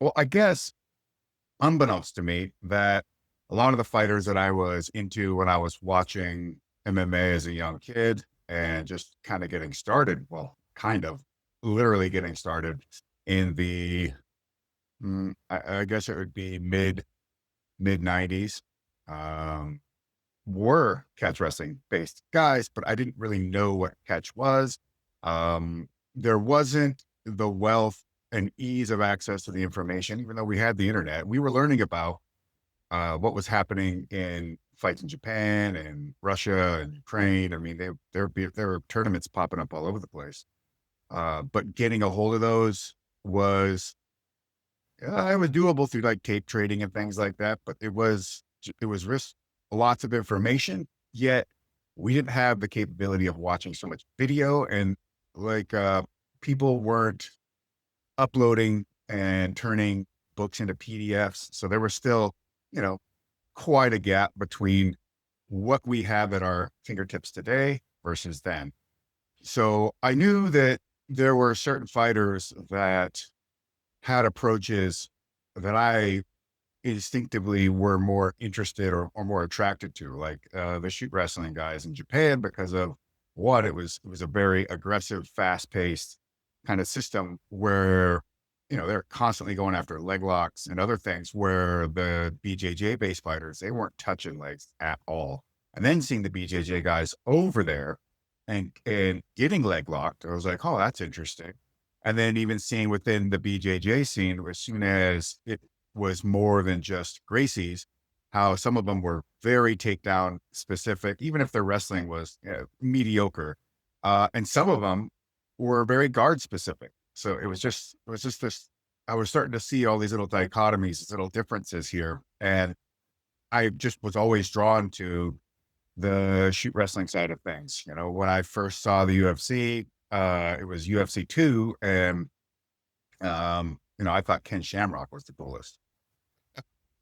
Well, I guess unbeknownst to me that a lot of the fighters that I was into when I was watching MMA as a young kid and just kind of getting started, well, kind of literally getting started in the, I guess it would be mid 90s, um, were catch wrestling based guys, but I didn't really know what catch was. There wasn't the wealth and ease of access to the information, even though we had the internet. We were learning about what was happening in fights in Japan and Russia and Ukraine. I mean, there were tournaments popping up all over the place. But getting a hold of those was it was doable through like tape trading and things like that. But it was risk lots of information. Yet we didn't have the capability of watching so much video, and like people weren't uploading and turning books into PDFs. So there was still, you know, quite a gap between what we have at our fingertips today versus then. So I knew that there were certain fighters that had approaches that I instinctively were more interested or more attracted to, like the shoot wrestling guys in Japan, because of what it was a very aggressive, fast paced kind of system where they're constantly going after leg locks and other things. Where the BJJ based fighters, they weren't touching legs at all. And then seeing the BJJ guys over there and getting leg locked, I was like, oh, that's interesting. And then even seeing within the BJJ scene, as soon as it was more than just Gracie's, how some of them were very takedown specific, even if their wrestling was mediocre. And some of them were very guard specific. So it was just this, I was starting to see all these little dichotomies, these little differences here. And I just was always drawn to the shoot wrestling side of things. When I first saw the UFC, it was UFC 2. And, I thought Ken Shamrock was the coolest.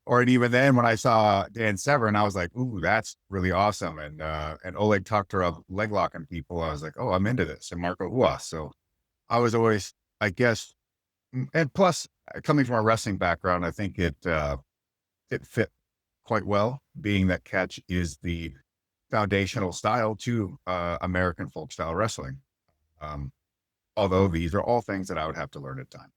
Or even then, when I saw Dan Severn, I was like, "Ooh, that's really awesome!" And Oleg Taktarov leg locking people, I was like, "Oh, I'm into this." And Marco Uas. So I was always, I guess, and plus coming from a wrestling background, I think it fit quite well, being that catch is the foundational style to American folk style wrestling. Um, Although these are all things that I would have to learn at time.